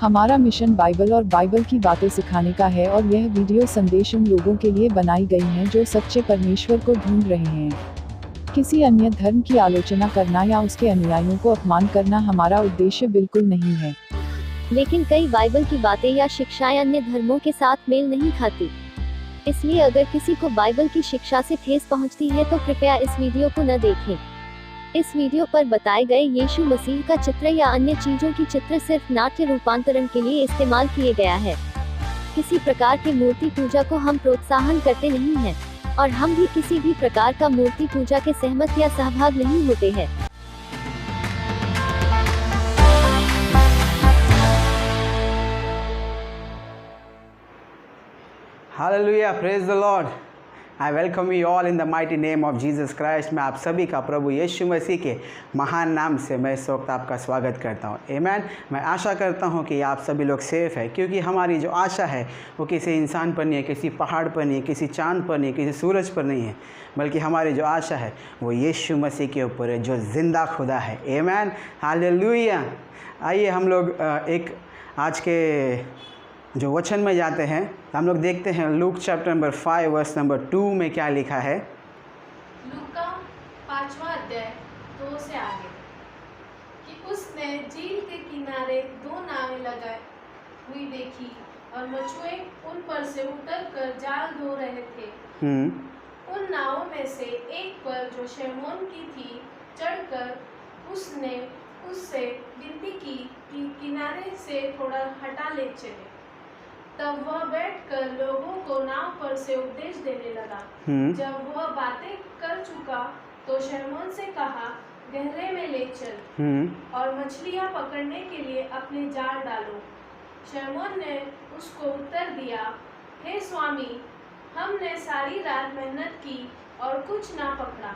हमारा mission Bible और Bible की बातें सिखाने का है और यह वीडियो संदेश उन लोगों के लिए बनाई गई हैं जो सच्चे परमेश्वर को ढूंढ रहे हैं। किसी अन्य धर्म की आलोचना करना या उसके अनुयायियों को अपमान करना हमारा उद्देश्य बिल्कुल नहीं है। लेकिन कई बाइबल की बातें या शिक्षाएं अन्य धर्मों के साथ मेल नहीं खाती। इसलिए अगर किसी को बाइबल की शिक्षा से ठेस पहुंचती है तो कृपया इस वीडियो को न देखें। इस वीडियो पर बताए गए यीशु मसीह का चित्र या अन्य चीजों की चित्र सिर्फ नाट्य रूपांतरण के लिए इस्तेमाल किए गया है। किसी प्रकार की मूर्ति पूजा को हम प्रोत्साहन करते नहीं हैं, और हम भी किसी भी प्रकार का मूर्ति पूजा के सहमत या सहभाग नहीं होते हैं। Hallelujah, praise the Lord. I welcome you all in the mighty name of Jesus Christ. मैं आप सभी का प्रभु यीशु मसीह के महान नाम से मैं इस वक्त आपका स्वागत करता हूँ। आमेन। मैं आशा करता हूँ कि आप सभी लोग सेफ है, क्योंकि हमारी जो आशा है वो किसी इंसान पर नहीं है, किसी पहाड़ पर नहीं है, किसी चांद पर नहीं है, किसी सूरज पर नहीं है, बल्कि हमारी जो आशा है वो यीशु मसीह के ऊपर है, जो जिंदा खुदा है। Amen, hallelujah. आइए हम लोग एक आज के जो वचन में जाते हैं, हम लोग देखते हैं Luke chapter number 5 verse number 2 में क्या लिखा है। लूका 5वां अध्याय 2 से आगे कि उसने झील के किनारे 2 नावें लगाई हुई देखी और मछुए उन पर से उतरकर जाल धो रहे थे। उन नावों में से एक पर, जो शमौन की थी, चढ़कर उसने उससे विनती की कि किनारे से थोड़ा हटा ले चले। तब वह बैठकर लोगों को नाव पर से उपदेश देने लगा। जब वह बातें कर चुका तो शमौन से कहा, गहरे में ले चल और मछलियां पकड़ने के लिए अपने जाल डालो। शमौन ने उसको उत्तर दिया, हे स्वामी, हमने सारी रात मेहनत की और कुछ ना पकड़ा,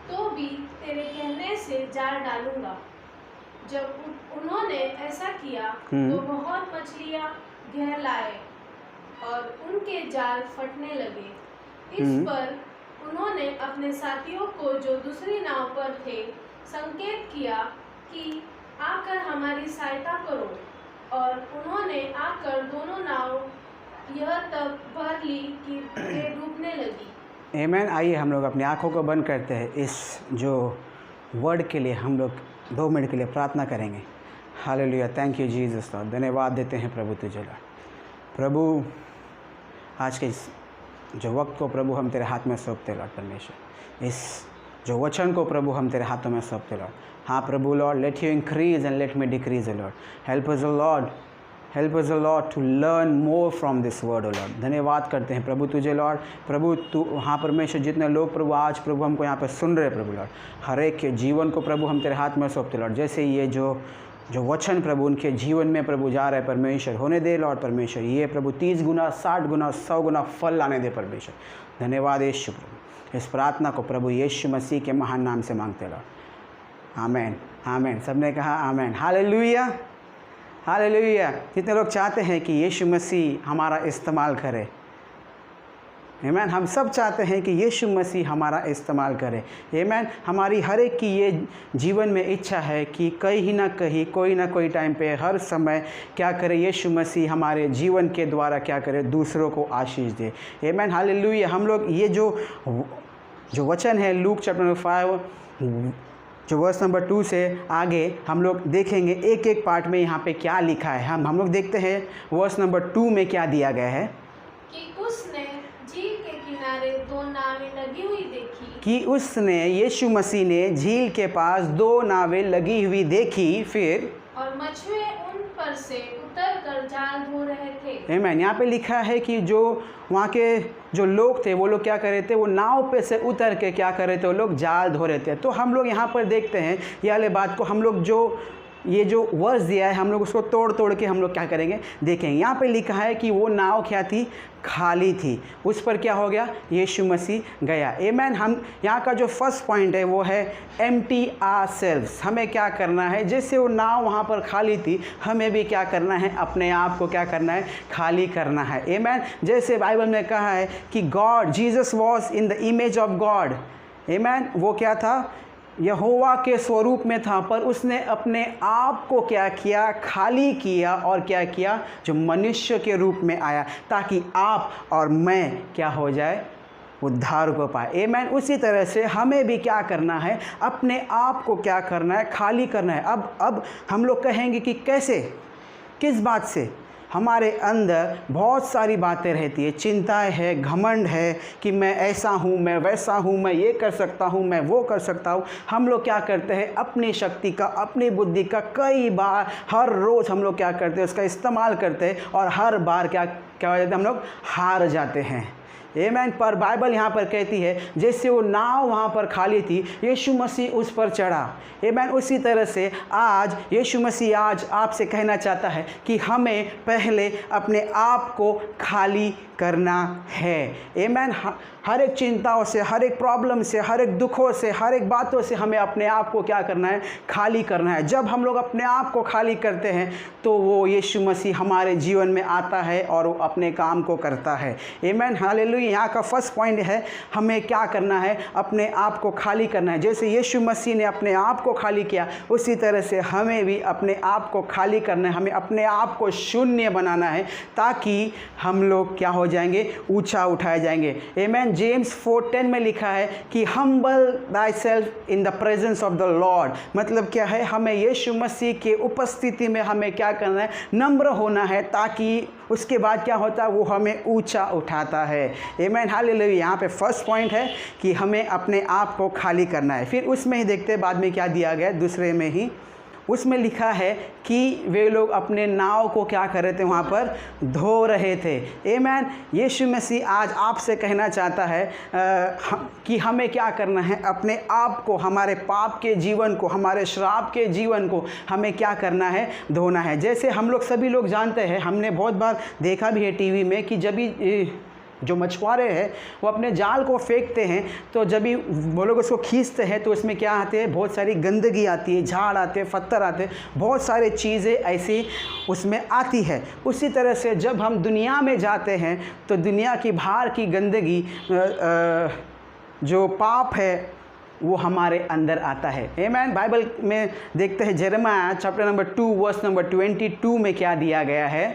तो भी तेरे कहने से जाल डालूंगा। जब उन्होंने ऐसा किया तो बहुत मछलियां घेर लाए और उनके जाल फटने लगे। इस पर उन्होंने अपने साथियों को, जो दूसरी नाव पर थे, संकेत किया कि आकर हमारी सहायता करो, और उन्होंने आकर दोनों नाव यह तक भर ली कि वे डूबने लगी। आमेन। आइए हम लोग अपनी आंखों को बंद करते हैं। इस जो वर्ड के लिए हम लोग 2 मिनट के लिए प्रार्थना करेंगे। Hallelujah, thank you Jesus Lord. धन्यवाद देते हैं प्रभु तुझे लॉर्ड। प्रभु, आज के इस जो वक्त को प्रभु हम तेरे हाथ में सौंपते लॉर्ड परमेश्वर। इस जो वचन को प्रभु हम तेरे हाथों में सौंपते लॉर्ड। हाँ प्रभु lord, let you increase and let me decrease lord. Help us lord, help us lord to learn more from this word lord. धन्यवाद करते हैं प्रभु तुझे लॉर्ड। प्रभु तू, हाँ परमेश्वर, जितने लोग प्रभु आज प्रभु हमको यहाँ पर सुन रहे प्रभु लॉर्ड, हर एक के जीवन को प्रभु हम तेरे हाथ में सौंपते लॉर्ड। जैसे ये जो वचन प्रभु उनके जीवन में प्रभु जा रहा है परमेश्वर, होने दे लॉर्ड परमेश्वर। ये प्रभु 30 गुना 60 गुना 100 गुना फल लाने दे परमेश्वर। धन्यवाद यीशु प्रभु। इस प्रार्थना को प्रभु यीशु मसीह के महान नाम से मांगते लॉर्ड। आमेन, आमेन। सबने कहा आमेन। Hallelujah, hallelujah. जितने लोग चाहते हैं कि यीशु मसीह हमारा इस्तेमाल करे, आमेन। हम सब चाहते हैं कि यीशु मसीह हमारा इस्तेमाल करे। आमेन। हमारी हर एक की ये जीवन में इच्छा है कि कहीं ना कहीं, कोई ना कोई टाइम पे, हर समय क्या करे, यीशु मसीह हमारे जीवन के द्वारा क्या करे, दूसरों को आशीष दे। आमेन, हालेलुया। हम लोग ये जो वचन है लूक चैप्टर नंबर 5 जो वर्स नंबर 2 से आगे हम लोग देखेंगे एक एक पार्ट में यहाँ पे क्या लिखा है। हम लोग देखते हैं वर्स नंबर 2 में क्या दिया गया है कि उसने झील के किनारे 2 नावें लगी हुई देखी। कि उसने, यीशु मसीह ने झील के पास 2 नावें लगी हुई देखी, फिर और मछुए उन पर से उतरकर जाल धो रहे थे। आमेन। यहाँ पे लिखा है कि जो वहाँ के जो लोग थे वो लोग क्या कर रहे थे, वो नाव पे से उतर के क्या कर रहे थे, वो लोग जाल धो रहे थे। तो हम लोग यहाँ पर देखते हैं ये वाले बात को, हम लोग ये जो वर्स दिया है हम लोग उसको तोड़ के हम लोग क्या करेंगे, देखेंगे। यहाँ पे लिखा है कि वो नाव क्या थी, खाली थी। उस पर क्या हो गया, यीशु मसीह गया। आमेन। हम यहाँ का जो फर्स्ट पॉइंट है वो है एम्प्टी आवरसेल्व्स। हमें क्या करना है, जैसे वो नाव वहाँ पर खाली थी, हमें भी क्या करना है, अपने आप को क्या करना है, खाली करना है। आमेन। जैसे बाइबल में कहा है कि God, Jesus was in the image of God. Amen. वो क्या था, यहोवा के स्वरूप में था, पर उसने अपने आप को क्या किया, खाली किया, और क्या किया, जो मनुष्य के रूप में आया, ताकि आप और मैं क्या हो जाए, उद्धार को पाए। आमीन। उसी तरह से हमें भी क्या करना है, अपने आप को क्या करना है, खाली करना है। अब हम लोग कहेंगे कि कैसे, किस बात से? हमारे अंदर बहुत सारी बातें रहती है, चिंताएं है, घमंड है कि मैं ऐसा हूँ, मैं वैसा हूँ, मैं ये कर सकता हूँ, मैं वो कर सकता हूँ। हम लोग क्या करते हैं, अपनी शक्ति का, अपनी बुद्धि का कई बार, हर रोज़ हम लोग क्या करते हैं, उसका इस्तेमाल करते हैं, और हर बार क्या हो जाता है, हम लोग हार जाते हैं। आमीन। पर बाइबल यहाँ पर कहती है, जैसे वो नाव वहाँ पर खाली थी, यीशु मसीह उस पर चढ़ा। आमीन। उसी तरह से आज यीशु मसीह आज आपसे कहना चाहता है कि हमें पहले अपने आप को खाली करना है। आमीन। हर एक चिंताओं से, हर एक प्रॉब्लम से, हर एक दुखों से, हर एक बातों से हमें अपने आप को क्या करना है, खाली करना है। जब हम लोग अपने आप को खाली करते हैं तो वो यीशु मसीह हमारे जीवन में आता है और वो अपने काम को करता है। आमीन। हालेलुया। यहाँ का फर्स्ट पॉइंट है, हमें क्या करना है, अपने आप को खाली करना है। जैसे यीशु मसीह ने अपने आप को खाली किया, उसी तरह से हमें भी अपने आप को खाली करना है। हमें अपने आप को शून्य बनाना है, ताकि हम लोग क्या हो जाएंगे, ऊंचा उठाए जाएंगे। आमीन। जेम्स 4:10 में लिखा है कि humble thy self in the presence of the Lord. मतलब क्या है, हमें यीशु मसीह के उपस्थिति में हमें क्या करना है, नम्र होना है, ताकि उसके बाद क्या होता है, वो हमें ऊंचा उठाता है। आमीन। हालेलुया। यहाँ पे फर्स्ट पॉइंट है कि हमें अपने आप को खाली करना है। फिर उसमें ही देखते हैं बाद में क्या दिया गया, दूसरे में ही उसमें लिखा है कि वे लोग अपने नाव को क्या कर रहे थे, वहाँ पर धो रहे थे। आमीन। यीशु मसीह आज आपसे कहना चाहता है कि हमें क्या करना है, अपने आप को, हमारे पाप के जीवन को, हमारे श्राप के जीवन को हमें क्या करना है, धोना है। जैसे हम लोग सभी लोग जानते हैं, हमने बहुत बार देखा भी है टीवी में कि जब भी जो मछुआरे हैं वो अपने जाल को फेंकते हैं, तो जब भी वो लोग उसको खींचते हैं तो उसमें क्या आते हैं, बहुत सारी गंदगी आती है, झाड़ आते हैं, पत्थर आते हैं, बहुत सारी चीज़ें ऐसी उसमें आती है। उसी तरह से जब हम दुनिया में जाते हैं तो दुनिया की बाहर की गंदगी, जो पाप है, वो हमारे अंदर आता है। आमीन। बाइबल में देखते हैं, यिर्मयाह चैप्टर नंबर 2 वर्स नंबर 22 में क्या दिया गया है,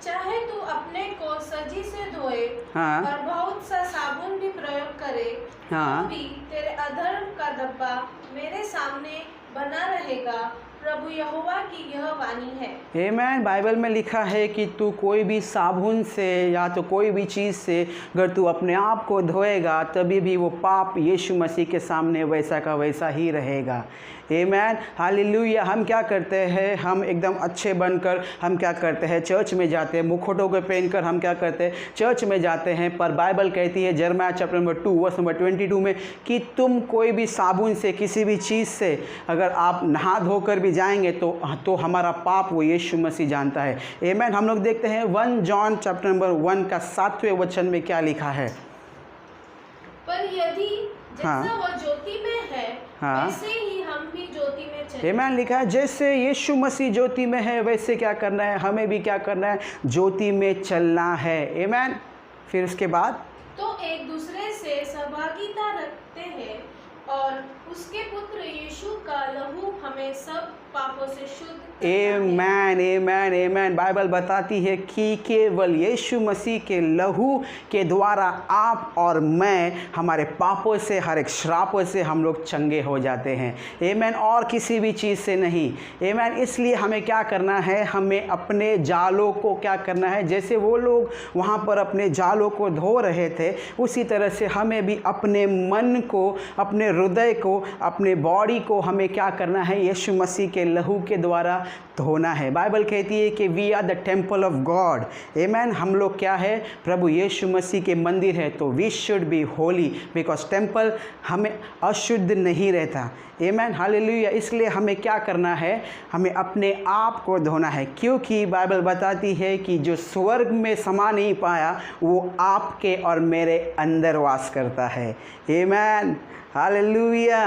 चाहे तू अपने को सजी से धोए, हाँ, और बहुत सा साबुन भी प्रयोग करे, हाँ, तो भी तेरे अधर्म का धब्बा मेरे सामने बना रहेगा। प्रभु यहोवा की यह वाणी है। आमीन। बाइबल में लिखा है कि तू कोई भी साबुन से या तो कोई भी चीज़ से अगर तू अपने आप को धोएगा, तभी भी वो पाप यीशु मसीह के सामने वैसा का वैसा ही रहेगा। आमीन। हालेलुया। हम क्या करते हैं, हम एकदम अच्छे बनकर हम क्या करते हैं, चर्च में जाते हैं, मुखौटों को पहनकर हम क्या करते हैं, चर्च में जाते हैं। पर बाइबल कहती है यिर्मयाह चैप्टर नंबर 2 वर्स नंबर 22 में कि तुम कोई भी साबुन से, किसी भी चीज़ से अगर आप नहा धोकर भी जाएंगे तो हमारा पाप वो यीशु मसीह जानता है। आमीन। हम लोग देखते हैं 1 जॉन चैप्टर नंबर 1 का 7वें वचन में क्या लिखा है, पर यदि जैसा हाँ, वह ज्योति में है, हाँ, वैसे ही हम भी ज्योति में चलें। आमीन। लिखा है जैसे यीशु मसीह ज्योति में है, वैसे क्या करना है, हमें भी क्या करना है, ज्योति में चलना है। आमीन। फिर उसके बाद तो एक दूसरे से सहभागिता रखते हैं, और उसके पुत्र यीशु का लहू हमें सब पापों से शुद्ध करता है। आमीन, आमीन, आमीन। बाइबल बताती है कि केवल यीशु मसीह के लहू के द्वारा आप और मैं हमारे पापों से, हर एक श्रापों से हम लोग चंगे हो जाते हैं। आमीन। और किसी भी चीज़ से नहीं। आमीन। इसलिए हमें क्या करना है, हमें अपने जालों को क्या करना है, जैसे वो लोग वहाँ पर अपने जालों को धो रहे थे, उसी तरह से हमें भी अपने मन को, अपने हृदय को, अपने बॉडी को हमें क्या करना है, यीशु मसीह के लहू के द्वारा धोना है। बाइबल कहती है कि we are the temple of God. आमीन। हम लोग क्या है, प्रभु यीशु मसीह के मंदिर है, तो we should be holy, because temple हमें अशुद्ध नहीं रहता। आमीन। हालेलुया। इसलिए हमें क्या करना है, हमें अपने आप को धोना है, क्योंकि बाइबल बताती है कि जो स्वर्ग में समा नहीं पाया वो आपके और मेरे अंदर वास करता है। आमीन। हालेलुया।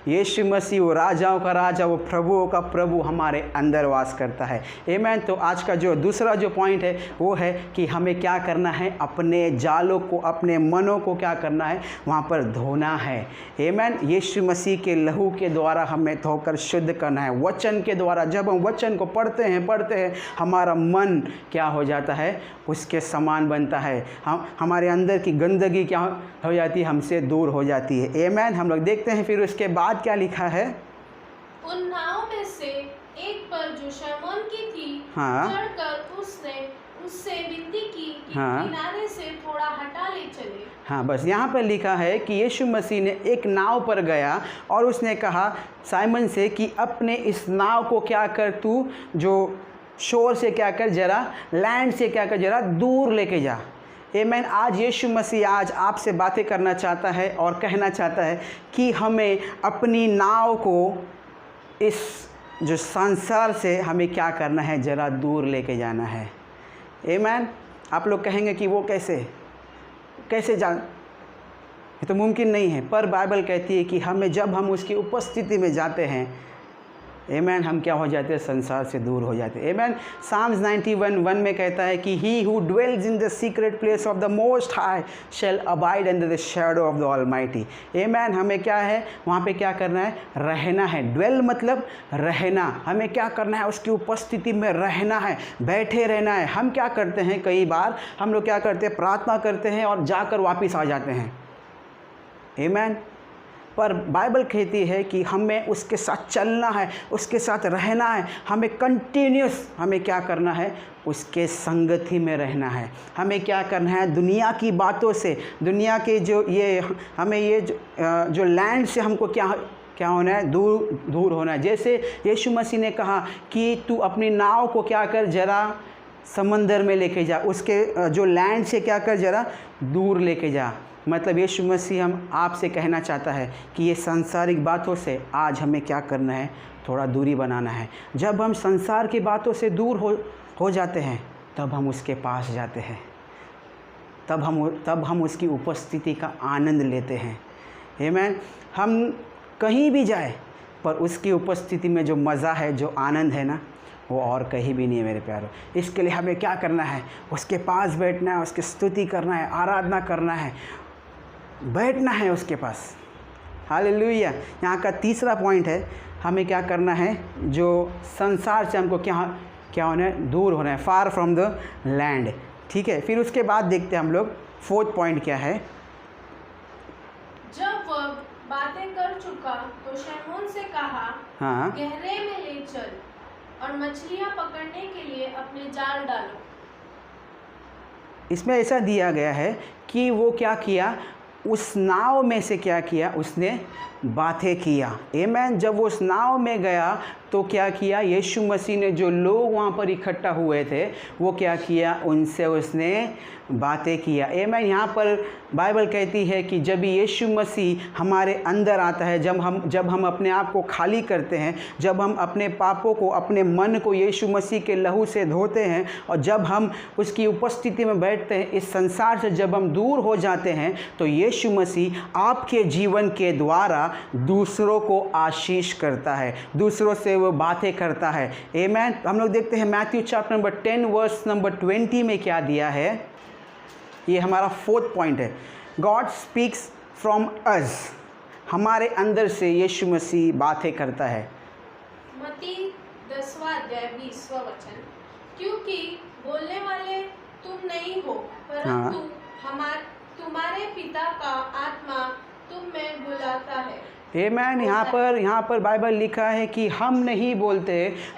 यीशु मसीह वो राजाओं का राजा, वो प्रभुओं का प्रभु हमारे अंदर वास करता है। आमीन। तो आज का जो दूसरा जो पॉइंट है वो है कि हमें क्या करना है, अपने जालों को, अपने मनों को क्या करना है, वहाँ पर धोना है। आमीन। यीशु मसीह के लहू के द्वारा हमें धोकर शुद्ध करना है। वचन के द्वारा जब हम वचन को पढ़ते हैं हमारा मन क्या हो जाता है, उसके समान बनता है। हमारे अंदर की गंदगी क्या हो जाती है, हमसे दूर हो जाती है। आमीन। हम लोग देखते हैं फिर उसके बाद क्या लिखा है। उन नाव में से एक पर जो शमौन की थी, हाँ। चढ़कर उससे विनती की कि हाँ। किनारे से थोड़ा हटा ले चले। हाँ, बस यहाँ पर लिखा है कि यीशु मसीह ने एक नाव पर गया और उसने कहा साइमन से कि अपने इस नाव को क्या कर, तू जो शोर से क्या कर, जरा लैंड से क्या कर, जरा दूर लेके जा। आमीन। आज यीशु मसीह आज आपसे बातें करना चाहता है और कहना चाहता है कि हमें अपनी नाव को इस जो संसार से हमें क्या करना है, ज़रा दूर लेके जाना है। आमीन। आप लोग कहेंगे कि वो कैसे जान, ये तो मुमकिन नहीं है, पर बाइबल कहती है कि हमें जब हम उसकी उपस्थिति में जाते हैं, आमीन, हम क्या हो जाते हैं, संसार से दूर हो जाते हैं। आमीन। साम्स 91:1 में कहता है कि he who dwells in the secret place of the most high shall abide under the shadow of the almighty। आमीन। हमें क्या है, वहाँ पे क्या करना है, रहना है। dwell मतलब रहना, हमें क्या करना है, उसकी उपस्थिति में रहना है, बैठे रहना है। हम क्या करते हैं, कई बार हम लोग क्या करते हैं, प्रार्थना करते हैं और जाकर वापस आ जाते हैं। आमीन। पर बाइबल कहती है कि हमें उसके साथ चलना है, उसके साथ रहना है, हमें कंटिन्यूस हमें क्या करना है, उसके संगति में रहना है। हमें क्या करना है, दुनिया की बातों से, दुनिया के जो ये हमें ये जो लैंड से हमको क्या होना है, दूर होना है। जैसे यीशु मसीह ने कहा कि तू अपनी नाव को क्या कर, ज़रा समंदर में लेके जा, उसके जो लैंड से क्या कर, ज़रा दूर लेके जा। मतलब यीशु मसीह हम आपसे कहना चाहता है कि ये सांसारिक बातों से आज हमें क्या करना है, थोड़ा दूरी बनाना है। जब हम संसार की बातों से दूर हो जाते हैं, तब हम उसके पास जाते हैं, तब हम उसकी उपस्थिति का आनंद लेते हैं। आमीन। हम कहीं भी जाए, पर उसकी उपस्थिति में जो मज़ा है, जो आनंद है ना, वो और कहीं भी नहीं है मेरे प्यारों। इसके लिए हमें क्या करना है, उसके पास बैठना है, उसकी स्तुति करना है, आराधना करना है, बैठना है उसके पास। हालेलुया। यहाँ का तीसरा पॉइंट है, हमें क्या करना है, जो संसार से हमको क्या होना है, दूर होना है, फार फ्रॉम द लैंड। ठीक है। फिर उसके बाद देखते हैं हम लोग फोर्थ पॉइंट क्या है। जब वह बातें कर चुका तो शमौन से कहा, हाँ। गहरे में ले चल और मछलियां पकड़ने के लिए अपने जाल डालो। इसमें ऐसा दिया गया है कि वो क्या किया, उस नाव में से क्या किया, उसने बातें किया। आमीन। जब वो उस नाव में गया तो क्या किया, यीशु मसीह ने जो लोग वहाँ पर इकट्ठा हुए थे, वो क्या किया, उनसे उसने बातें किया। आमीन। यहाँ पर बाइबल कहती है कि जब यीशु मसीह हमारे अंदर आता है, जब हम अपने आप को खाली करते हैं, जब हम अपने पापों को, अपने मन को यीशु मसीह के लहू से धोते हैं, और जब हम उसकी उपस्थिति में बैठते हैं, इस संसार से जब हम दूर हो जाते हैं, तो यीशु मसीह आपके जीवन के द्वारा दूसरों को आशीष करता है, दूसरों से वो बातें करता है। आमीन। हम लोग देखते हैं Matthew chapter number 10 verse number 20 में क्या दिया है। ये हमारा फोर्थ पॉइंट है। गॉड स्पीक्स फ्रॉम अस, हमारे अंदर से यीशु मसीह बातें करता है। मत्ती 10:20 वचन, क्योंकि बोलने वाले तुम नहीं हो, परंतु तुम्हारे पिता का आत्मा तुम में बुलाता है। आमीन। यहाँ पर बाइबल लिखा है कि हम नहीं बोलते,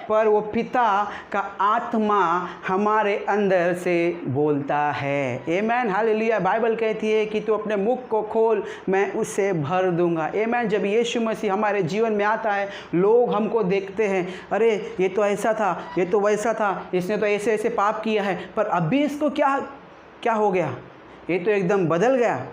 पर वो पिता का आत्मा हमारे अंदर से बोलता है। आमीन। हालेलुया। बाइबल कहती है कि तू अपने मुख को खोल, मैं उससे भर दूंगा। आमीन। जब यीशु मसीह हमारे जीवन में आता है, लोग हमको देखते हैं, अरे ये तो ऐसा था, ये तो वैसा था, इसने तो ऐसे ऐसे पाप किया है, पर अभी इसको क्या हो गया, ये तो एकदम बदल गया।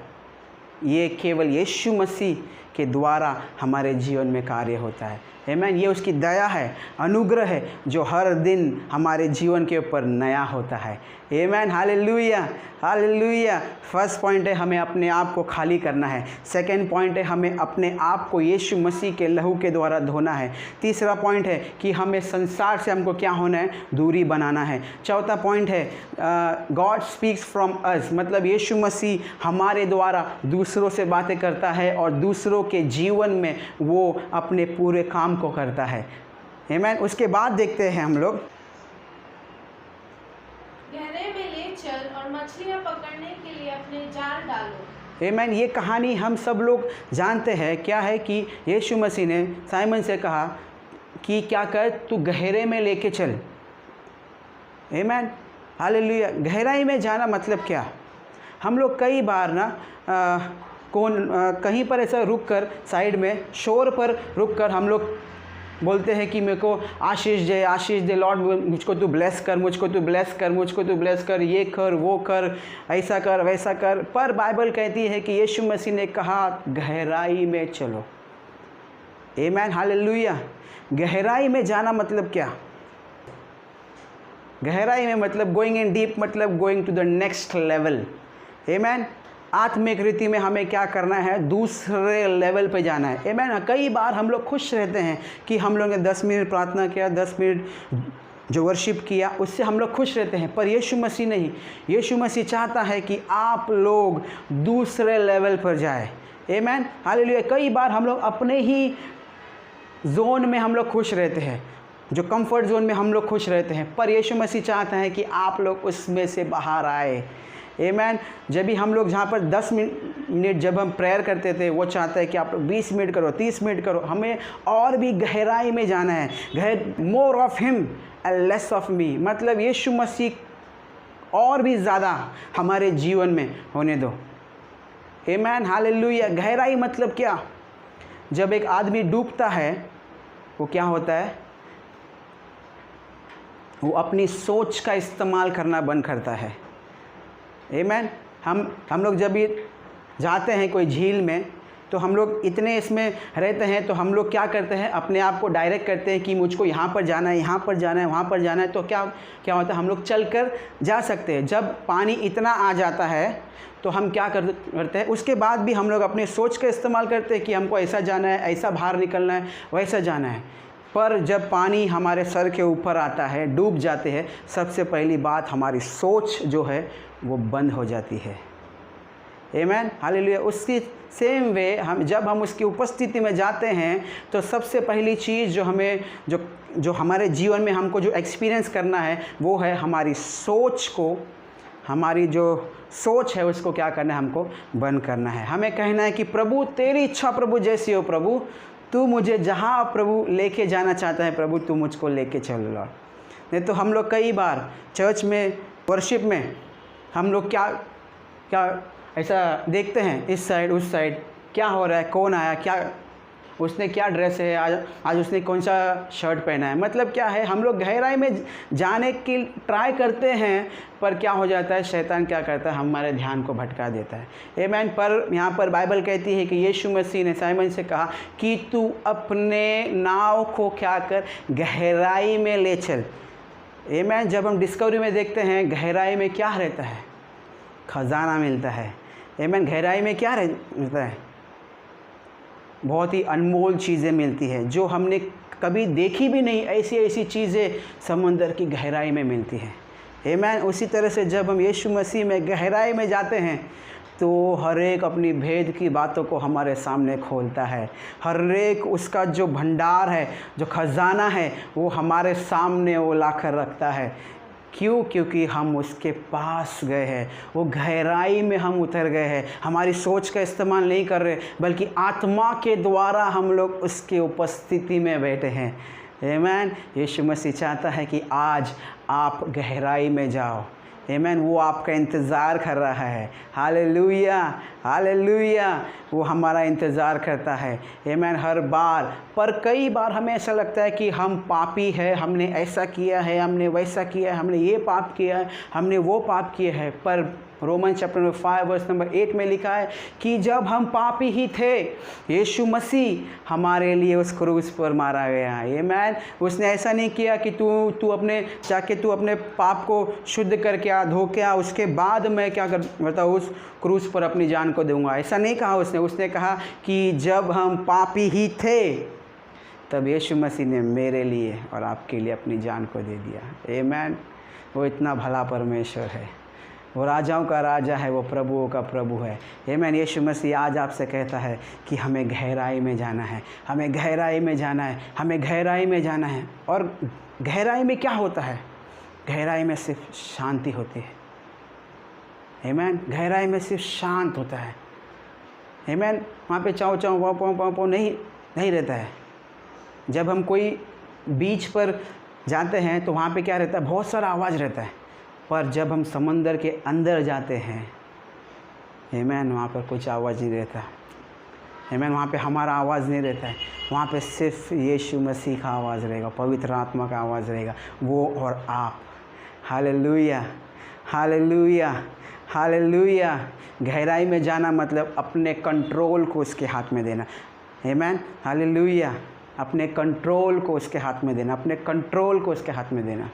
ये केवल यीशु मसीह के द्वारा हमारे जीवन में कार्य होता है। आमीन। ये उसकी दया है, अनुग्रह है, जो हर दिन हमारे जीवन के ऊपर नया होता है। आमीन। Hallelujah, hallelujah. फर्स्ट पॉइंट है हमें अपने आप को खाली करना है। सेकंड पॉइंट है हमें अपने आप को यीशु मसीह के लहू के द्वारा धोना है। तीसरा पॉइंट है कि हमें संसार से हमको क्या होना है, दूरी बनाना है। चौथा पॉइंट है गॉड स्पीक्स फ्रॉम अस, मतलब यीशु मसीह हमारे द्वारा दूसरों से बातें करता है और दूसरों के जीवन में वो अपने पूरे काम को करता है। आमीन। उसके बाद देखते हैं हम लोग, गहरे में ले चल और मछलियां पकड़ने के लिए अपने जाल डालो। आमीन। ये कहानी हम सब लोग जानते हैं। क्या है कि यीशु मसीह ने साइमन से कहा कि क्या कर, तू गहरे में लेके चल। आमीन। हालेलुया। गहराई में जाना मतलब क्या? हम लोग कई बार ना कहीं पर ऐसा रुक कर, साइड में शोर पर रुक कर हम लोग बोलते हैं कि मेरे को आशीष दे लॉर्ड, मुझको तू ब्लेस कर, मुझको तू ब्लेस कर, मुझको तू ब्लेस कर, ये कर, वो कर, ऐसा कर, वैसा कर। पर बाइबल कहती है कि यीशु मसीह ने कहा गहराई में चलो। आमीन। हालेलुया। गहराई में जाना मतलब क्या? गहराई में मतलब गोइंग इन डीप, मतलब going to the next level. आमीन। आत्मिक रीति में हमें क्या करना है, दूसरे लेवल पे जाना है। आमीन। कई बार हम लोग खुश रहते हैं कि हम लोग ने 10 मिनट प्रार्थना किया, 10 मिनट जो वर्शिप किया, उससे हम लोग खुश रहते हैं। पर यीशु मसीह नहीं, यीशु मसीह चाहता है कि आप लोग दूसरे लेवल पर जाए। आमीन। हालेलुया। कई बार हम लोग अपने ही जोन में हम लोग खुश रहते हैं, जो कंफर्ट जोन में हम लोग खुश रहते हैं, पर यीशु मसीह चाहता है कि आप लोग उसमें से बाहर आए। आमीन। जब भी हम लोग जहाँ पर 10 मिनट जब हम प्रेयर करते थे, वो चाहता है कि आप लोग 20 मिनट करो, 30 मिनट करो। हमें और भी गहराई में जाना है, more of him and less of me, मतलब यीशु मसीह और भी ज़्यादा हमारे जीवन में होने दो। आमीन। हालेलुया। गहराई मतलब क्या? जब एक आदमी डूबता है, वो क्या होता है, वो अपनी सोच का इस्तेमाल करना बंद करता है। आमीन। हम लोग जब भी जाते हैं कोई झील में, तो हम लोग इतने इसमें रहते हैं, तो हम लोग क्या करते हैं, अपने आप को डायरेक्ट करते हैं कि मुझको यहाँ पर जाना है, यहाँ पर जाना है, वहाँ पर जाना है। तो क्या होता है, हम लोग चल कर जा सकते हैं। जब पानी इतना आ जाता है तो हम क्या करते हैं, उसके बाद भी हम लोग अपने सोच का इस्तेमाल करते हैं कि हमको ऐसा जाना है, ऐसा बाहर निकलना है, वैसा जाना है। पर जब पानी हमारे सर के ऊपर आता है, डूब जाते हैं, सबसे पहली बात हमारी सोच जो है वो बंद हो जाती है। आमीन। हालेलुया। उसकी सेम वे जब हम उसकी उपस्थिति में जाते हैं, तो सबसे पहली चीज़ जो हमारे जीवन में हमको जो एक्सपीरियंस करना है, वो है हमारी सोच को, हमारी जो सोच है उसको क्या करना है, हमको बंद करना है। हमें कहना है कि प्रभु तेरी इच्छा प्रभु जैसी हो, प्रभु तू मुझे जहाँ प्रभु लेके जाना चाहता है, प्रभु तू मुझको लेके चल लॉर्ड। नहीं तो हम लोग कई बार चर्च में वर्शिप में हम लोग क्या ऐसा देखते हैं, इस साइड उस साइड क्या हो रहा है, कौन आया, क्या उसने क्या ड्रेस है, आज उसने कौन सा शर्ट पहना है। मतलब क्या है, हम लोग गहराई में जाने की ट्राई करते हैं, पर क्या हो जाता है, शैतान क्या करता है, हमारे ध्यान को भटका देता है। आमीन। पर यहाँ पर बाइबल कहती है कि यीशु मसीह ने साइमन से कहा कि तू अपने नाव को क्या कर, गहराई में ले चल। आमीन। जब हम डिस्कवरी में देखते हैं, गहराई में क्या रहता है, खजाना मिलता है। आमीन। गहराई में क्या रहता है, बहुत ही अनमोल चीज़ें मिलती है, जो हमने कभी देखी भी नहीं, ऐसी चीज़ें समुंदर की गहराई में मिलती हैं। आमीन। उसी तरह से जब हम यीशु मसीह में गहराई में जाते हैं, तो हर एक अपनी भेद की बातों को हमारे सामने खोलता है। हर एक उसका जो भंडार है, जो खजाना है, वो हमारे सामने वो लाकर रखता है। क्यों? क्योंकि हम उसके पास गए हैं, वो गहराई में हम उतर गए हैं। हमारी सोच का इस्तेमाल नहीं कर रहे, बल्कि आत्मा के द्वारा हम लोग उसकी उपस्थिति में बैठे हैं। आमीन। यीशु मसीह चाहता है कि आज आप गहराई में जाओ। आमीन। वो आपका इंतज़ार कर रहा है। Hallelujah, hallelujah. वो हमारा इंतज़ार करता है। आमीन। हर बार, पर कई बार हमें ऐसा लगता है कि हम पापी हैं, हमने ऐसा किया है, हमने वैसा किया है, हमने ये पाप किया है, हमने वो पाप किया है। पर रोमन चैप्टर 5 वर्स नंबर 8 में लिखा है कि जब हम पापी ही थे, यीशु मसीह हमारे लिए उस क्रूस पर मारा गया। आमीन। उसने ऐसा नहीं किया कि तू अपने पाप को शुद्ध करके आ, धो के आ, उसके बाद मैं क्या कर बताऊँ उस क्रूस पर अपनी जान को दूंगा। ऐसा नहीं कहा उसने कहा कि जब हम पापी ही थे तब यीशु मसीह ने मेरे लिए और आपके लिए अपनी जान को दे दिया। आमीन। वो इतना भला परमेश्वर है, वो राजाओं का राजा है, वो प्रभुओं का प्रभु है। आमीन। यीशु मसीह आज आपसे कहता है कि हमें गहराई में जाना है, हमें गहराई में जाना है, हमें गहराई में जाना है। और गहराई में क्या होता है? गहराई में सिर्फ शांति होती है। आमीन। गहराई में सिर्फ शांत होता है। आमीन। वहाँ पे चाँव चाँव वाँ पाँव पाँव नहीं रहता है। जब हम कोई बीच पर जाते हैं तो वहाँ पे क्या रहता है? बहुत सारा आवाज़ रहता है। पर जब हम समंदर के अंदर जाते हैं, आमीन, वहाँ पर कुछ आवाज़ नहीं रहता। आमीन। वहाँ पे हमारा आवाज़ नहीं रहता है, वहाँ पे सिर्फ यीशु मसीह का आवाज़ रहेगा, पवित्र आत्मा का आवाज़ रहेगा, वो और आप। Hallelujah, hallelujah, hallelujah. गहराई में जाना मतलब अपने कंट्रोल को उसके हाथ में देना। आमीन। हालेलुया। अपने कंट्रोल को उसके हाथ में देना, अपने कंट्रोल को उसके हाथ में देना।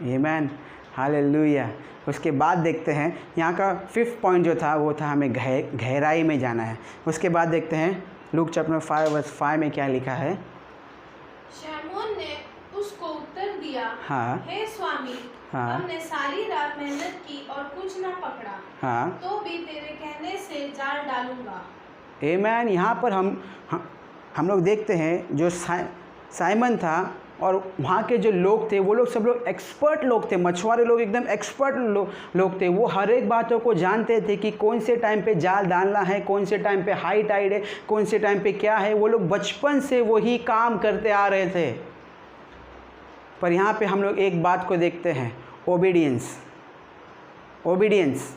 आमीन। हालेलुया। उसके बाद देखते हैं यहाँ का 5th पॉइंट जो था वो था हमें गहराई में जाना है। उसके बाद देखते हैं लूक चैप्टर 5 वर्स 5 में क्या लिखा है। शमौन ने उसको उत्तर दिया, हाँ, हे स्वामी, हाँ, हमने सारी रात मेहनत की और कुछ न पकड़ा, हाँ, तो भी तेरे कहने से जाल डालूंगा। आमीन। यहाँ पर हम लोग देखते हैं जो साइमन था और वहाँ के जो लोग थे वो लोग सब लोग एक्सपर्ट लोग थे, मछुआरे लोग एकदम एक्सपर्ट लोग थे। वो हर एक बातों को जानते थे कि कौन से टाइम पे जाल डालना है, कौन से टाइम पे हाई टाइड है, कौन से टाइम पे क्या है। वो लोग बचपन से वही काम करते आ रहे थे। पर यहाँ पे हम लोग एक बात को देखते हैं, ओबीडियंस।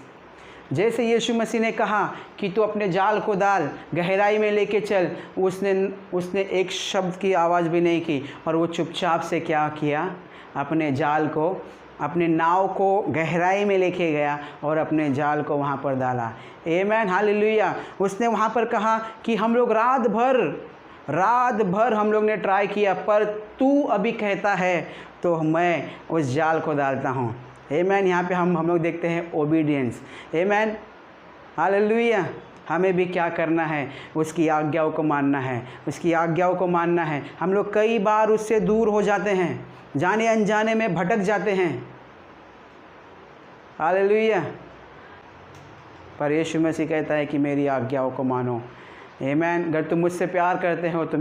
जैसे यीशु मसीह ने कहा कि तू अपने जाल को डाल, गहराई में लेके चल, उसने एक शब्द की आवाज़ भी नहीं की और वो चुपचाप से क्या किया? अपने जाल को, अपने नाव को गहराई में लेके गया और अपने जाल को वहाँ पर डाला। आमीन। हालेलुया। उसने वहाँ पर कहा कि हम लोग रात भर हम लोग ने ट्राई किया, पर तू अभी कहता है तो मैं उस जाल को डालता हूँ। आमीन। यहाँ पे हम लोग देखते हैं ओबीडियंस। आमीन। हालेलुया। हमें भी क्या करना है? उसकी आज्ञाओं को मानना है, उसकी आज्ञाओं को मानना है। हम लोग कई बार उससे दूर हो जाते हैं, जाने अनजाने में भटक जाते हैं। हालेलुया। पर यीशु मसीह कहता है कि मेरी आज्ञाओं को मानो। आमीन। अगर तुम मुझसे प्यार करते हो तो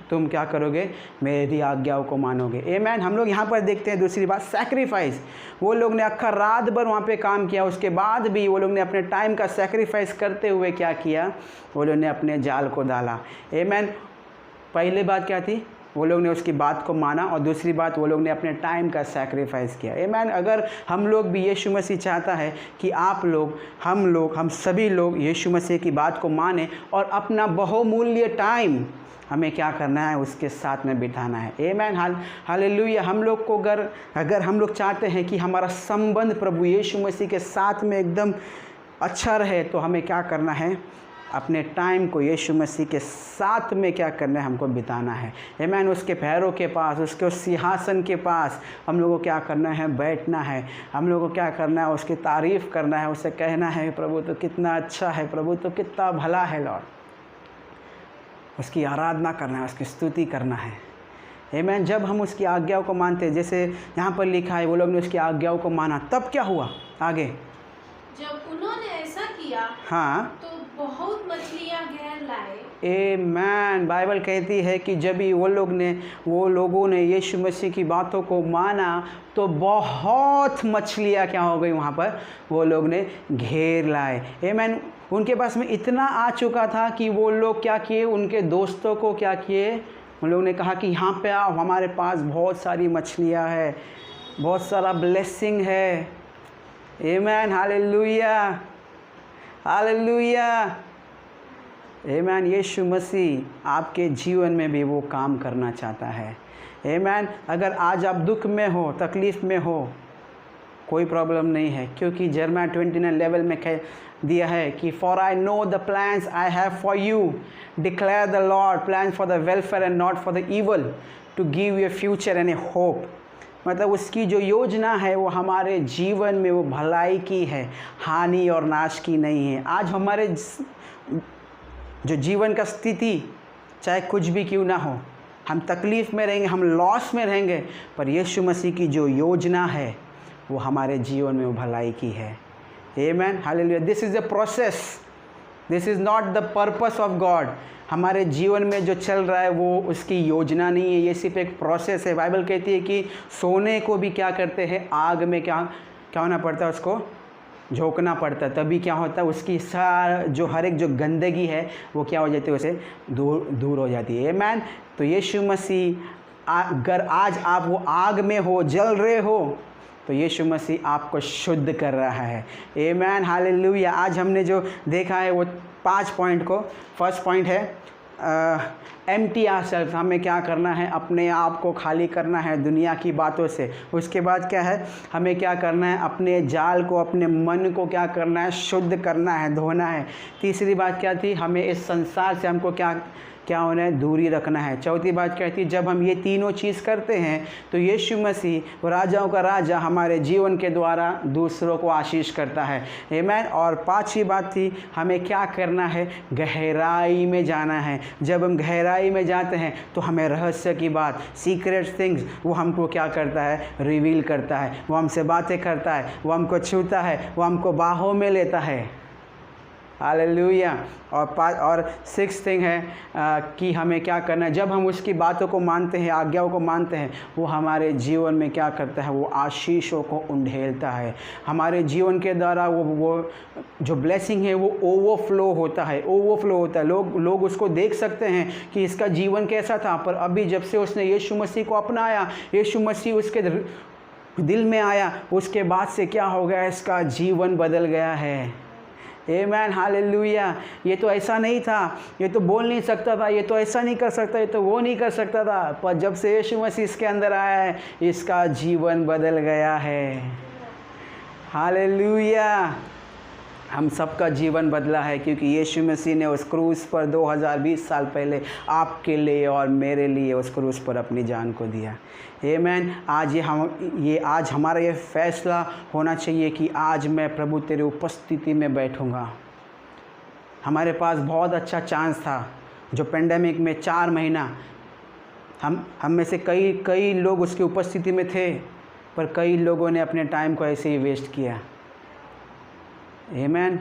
तुम क्या करोगे? मेरी आज्ञाओं को मानोगे। आमीन। हम लोग यहाँ पर देखते हैं दूसरी बात, सैक्रिफाइस। वो लोग ने अक्खा रात भर वहाँ पे काम किया, उसके बाद भी वो लोग ने अपने टाइम का सैक्रिफाइस करते हुए क्या किया? वो लोग ने अपने जाल को डाला। आमीन। पहली बात क्या थी? वो लोग ने उसकी बात को माना, और दूसरी बात वो लोग ने अपने टाइम का सैक्रिफाइस किया। आमीन। अगर हम लोग भी, यीशु मसीह चाहता है कि आप लोग, हम सभी लोग यीशु मसीह की बात को माने और अपना बहुमूल्य टाइम हमें क्या करना है? उसके साथ में बिताना है। आमीन। हालेलुया। हम लोग को अगर हम लोग चाहते हैं कि हमारा संबंध प्रभु यीशु मसीह के साथ में एकदम अच्छा रहे, तो हमें क्या करना है? अपने टाइम को यीशु मसीह के साथ में क्या करना है? हमको बिताना है। आमीन। उसके पैरों के पास, उसके सिंहासन के पास हम लोगों को क्या करना है? बैठना है। हम लोगों को क्या करना है? उसकी तारीफ़ करना है, उसे कहना है प्रभु तो कितना अच्छा है, प्रभु तो कितना भला है लॉर्ड। उसकी आराधना करना है, उसकी स्तुति करना है। आमीन। जब हम उसकी आज्ञाओं को मानते हैं, जैसे यहाँ पर लिखा है वो लोग ने उसकी आज्ञाओं को माना, तब क्या हुआ आगे? जब उन्होंने ऐसा किया, हाँ, तो बहुत मछलियाँ घेर लाए। आमीन। बाइबल कहती है कि जब ही वो लोगों ने यीशु मसीह की बातों को माना तो बहुत मछलियाँ क्या हो गई? वहाँ पर वो लोग ने घेर लाए। आमीन। उनके पास में इतना आ चुका था कि वो लोग क्या किए? उनके दोस्तों को क्या किए? उन लोगों ने कहा कि यहाँ पे आओ, हमारे पास बहुत सारी मछलियाँ है, बहुत सारा ब्लेसिंग है। आमीन। Hallelujah, hallelujah. आमीन। यीशु मसीह आपके जीवन में भी वो काम करना चाहता है। आमीन। अगर आज आप दुख में हो, तकलीफ़ में हो, कोई प्रॉब्लम नहीं है, क्योंकि जर्मिया 29 लेवल में कह दिया है कि for I know the plans I have for you declare the Lord, plan for the welfare and not for the evil, to give you a future and a hope. मतलब उसकी जो योजना है वो हमारे जीवन में वो भलाई की है, हानि और नाश की नहीं है। आज हमारे जो जीवन का स्थिति चाहे कुछ भी क्यों ना हो, हम तकलीफ़ में रहेंगे, हम लॉस में रहेंगे, पर यीशु मसीह की जो योजना है वो हमारे जीवन में वो भलाई की है। Amen, hallelujah. This is the process, this is not the purpose of God. हमारे जीवन में जो चल रहा है वो उसकी योजना नहीं है, ये सिर्फ एक प्रोसेस है। बाइबल कहती है कि सोने को भी क्या करते हैं, आग में क्या होना पड़ता है, उसको झोंकना पड़ता है, तभी क्या होता है, उसकी जो हर एक जो गंदगी है वो क्या हो जाती है, उसे दूर हो जाती है। आमेन। तो यीशु मसीह अगर आज आप वो आग में हो, जल रहे हो, तो यीशु मसीह आपको शुद्ध कर रहा है। Amen, hallelujah. आज हमने जो देखा है वो 5 पॉइंट को, फर्स्ट पॉइंट है एम्प्टी आवरसेल्फ, हमें क्या करना है, अपने आप को खाली करना है दुनिया की बातों से। उसके बाद क्या है, हमें क्या करना है, अपने जाल को, अपने मन को क्या करना है, शुद्ध करना है, धोना है। तीसरी बात क्या थी, हमें इस संसार से हमको क्या होना है, दूरी रखना है। चौथी बात क्या थी, जब हम ये तीनों चीज़ करते हैं तो यीशु मसीह राजाओं का राजा हमारे जीवन के द्वारा दूसरों को आशीष करता है। आमीन। और पांचवी बात थी, हमें क्या करना है, गहराई में जाना है। जब हम गहराई में जाते हैं तो हमें रहस्य की बात, सीक्रेट थिंग्स, वो हमको क्या करता है, रिवील करता है, वो हमसे बातें करता है, वो हमको छूता है, वो हमको बाहों में लेता है। हालेलुया। और 6th थिंग है कि हमें क्या करना है, जब हम उसकी बातों को मानते हैं, आज्ञाओं को मानते हैं, वो हमारे जीवन में क्या करता है, वो आशीषों को उंडेलता है। हमारे जीवन के द्वारा वो जो ब्लेसिंग है वो ओवरफ्लो होता है, लोग उसको देख सकते हैं कि इसका जीवन कैसा था, पर अभी जब से उसने यीशु मसीह को अपनाया, यीशु मसीह उसके दिल में आया, उसके बाद से क्या हो गया, इसका जीवन बदल गया है। Amen, hallelujah. ये तो ऐसा नहीं था, ये तो बोल नहीं सकता था, ये तो ऐसा नहीं कर सकता, ये तो वो नहीं कर सकता था, पर जब से यीशु मसीह इसके अंदर आया है, इसका जीवन बदल गया है। हालेलुया। हम सबका जीवन बदला है, क्योंकि यीशु मसीह ने उस क्रूस पर 2020 साल पहले आपके लिए और मेरे लिए उस क्रूस पर अपनी जान को दिया। आमीन। आज हमारा ये फैसला होना चाहिए कि आज मैं प्रभु तेरे उपस्थिति में बैठूंगा। हमारे पास बहुत अच्छा चांस था, जो पेंडेमिक में 4 महीना हम में से कई लोग उसकी उपस्थिति में थे, पर कई लोगों ने अपने टाइम को ऐसे ही वेस्ट किया। आमीन।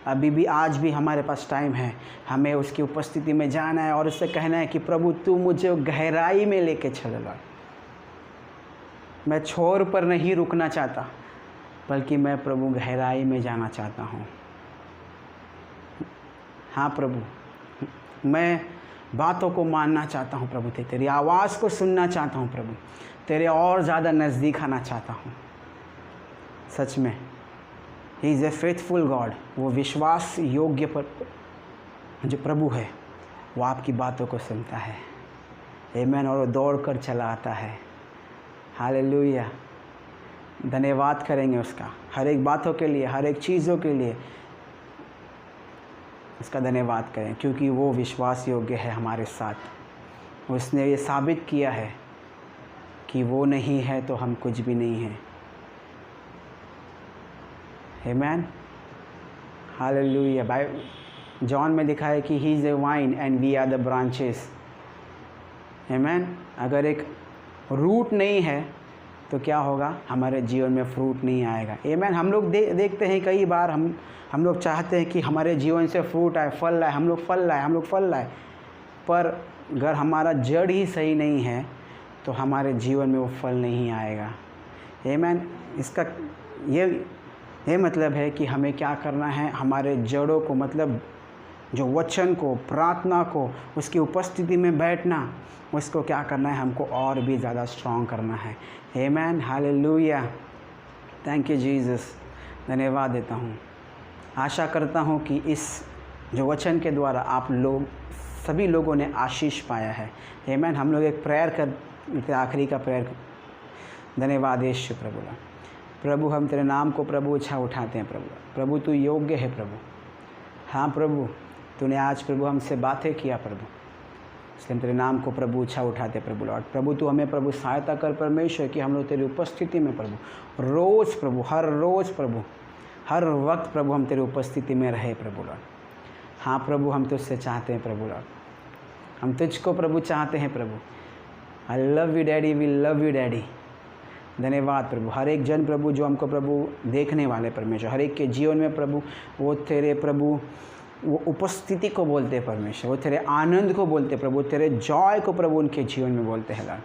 अभी भी आज भी हमारे पास टाइम है, हमें उसकी उपस्थिति में जाना है और उससे कहना है कि प्रभु तू मुझे गहराई में लेके चल। मैं छोर पर नहीं रुकना चाहता, बल्कि मैं प्रभु गहराई में जाना चाहता हूँ। हाँ प्रभु, मैं बातों को मानना चाहता हूँ प्रभु, तेरी आवाज़ को सुनना चाहता हूँ प्रभु, तेरे और ज़्यादा नज़दीक आना चाहता हूँ। सच में ही इज़ ए फेथफुल गॉड। वो विश्वास योग्य पर जो प्रभु है, वो आपकी बातों को सुनता है। आमीन। और वो दौड़ कर चला आता है। हालेलुया। धन्यवाद करेंगे उसका हर एक बातों के लिए, हर एक चीज़ों के लिए उसका धन्यवाद करें, क्योंकि वो विश्वास योग्य है हमारे साथ। उसने ये साबित किया है कि वो नहीं है तो हम कुछ भी नहीं हैं। आमीन, हालेलुया। जॉन में लिखा है कि he is a vine and we are the branches. आमीन। अगर एक रूट नहीं है तो क्या होगा, हमारे जीवन में फ्रूट नहीं आएगा। आमीन। हम लोग देखते हैं कई बार हम लोग चाहते हैं कि हमारे जीवन से फ्रूट आए, फल आए, हम लोग फल लाए, पर अगर हमारा जड़ ही सही नहीं है तो हमारे जीवन में वो फल नहीं आएगा। आमीन। इसका ये मतलब है कि हमें क्या करना है, हमारे जड़ों को, मतलब जो वचन को, प्रार्थना को, उसकी उपस्थिति में बैठना, उसको क्या करना है, हमको और भी ज़्यादा स्ट्रॉन्ग करना है। आमीन, हालेलुया। Thank you Jesus. धन्यवाद देता हूँ। आशा करता हूँ कि इस जो वचन के द्वारा आप लोग सभी लोगों ने आशीष पाया है। आमीन। हम लोग एक प्रेयर करते, आखिरी का प्रेयर। धन्यवाद यीशु प्रभु। प्रभु हम तेरे नाम को प्रभु ऊँचा उठाते हैं प्रभु। प्रभु तू योग्य है प्रभु। हाँ प्रभु, तूने आज प्रभु हमसे बातें किया प्रभु, इसलिए हम तेरे नाम को प्रभु ऊँचा उठाते प्रभु लॉर्ड। प्रभु तू हमें प्रभु सहायता कर परमेश्वर कि हम लोग तेरी उपस्थिति में प्रभु रोज़ प्रभु, हर रोज़ प्रभु, हर वक्त प्रभु हम तेरी उपस्थिति में रहे प्रभु लॉर्ड। हाँ प्रभु, हम तुझसे चाहते हैं प्रभु लॉर्ड, हम तुझको प्रभु चाहते हैं प्रभु। I love you daddy, we love you daddy. धन्यवाद प्रभु। हर एक जन प्रभु जो हमको प्रभु देखने वाले परमेश्वर, हर एक के जीवन में प्रभु वो तेरे प्रभु वो उपस्थिति को बोलते हैं परमेश्वर, वो तेरे आनंद को बोलते हैं प्रभु, तेरे जॉय को प्रभु उनके जीवन में बोलते हैं लॉर्ड।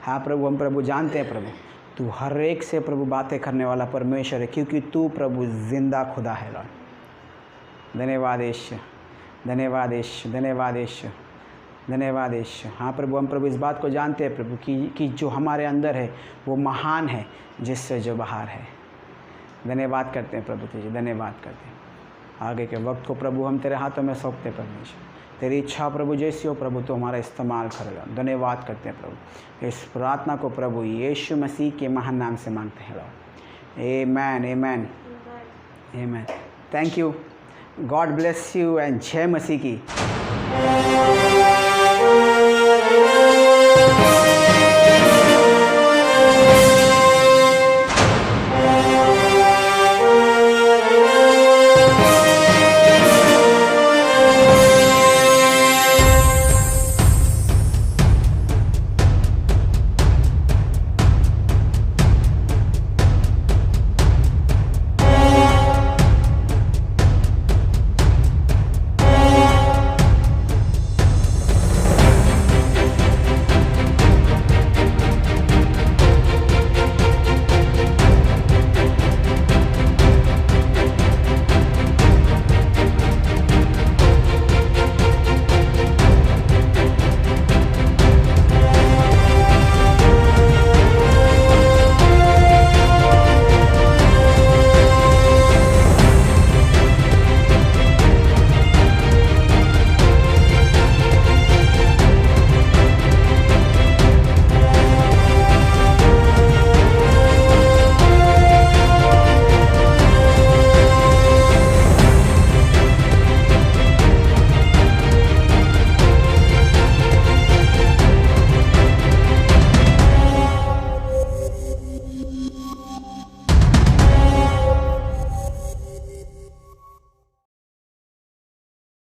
हाँ प्रभु, हम प्रभु जानते हैं प्रभु तू हर एक से प्रभु बातें करने वाला परमेश्वर है, क्योंकि तू प्रभु जिंदा खुदा है लॉर्ड। धन्यवाद ईश्वर, धन्यवाद ईश्वर, धन्यवाद ईश्वर, धन्यवाद ईश्वर। हाँ प्रभु, हम प्रभु इस बात को जानते हैं प्रभु कि जो हमारे अंदर है वो महान है जिससे जो बाहर है। धन्यवाद करते हैं प्रभु तुझे, धन्यवाद करते हैं। आगे के वक्त को प्रभु हम तेरे हाथों में सौंपते परमेश्वर, तेरी इच्छा प्रभु जैसी हो प्रभु तो हमारा इस्तेमाल करेगा। धन्यवाद करते हैं प्रभु। इस प्रार्थना को प्रभु यीशु मसीह के महान नाम से मांगते हैं Lord. Amen, amen, amen. Thank you, God bless you and जय मसीह की।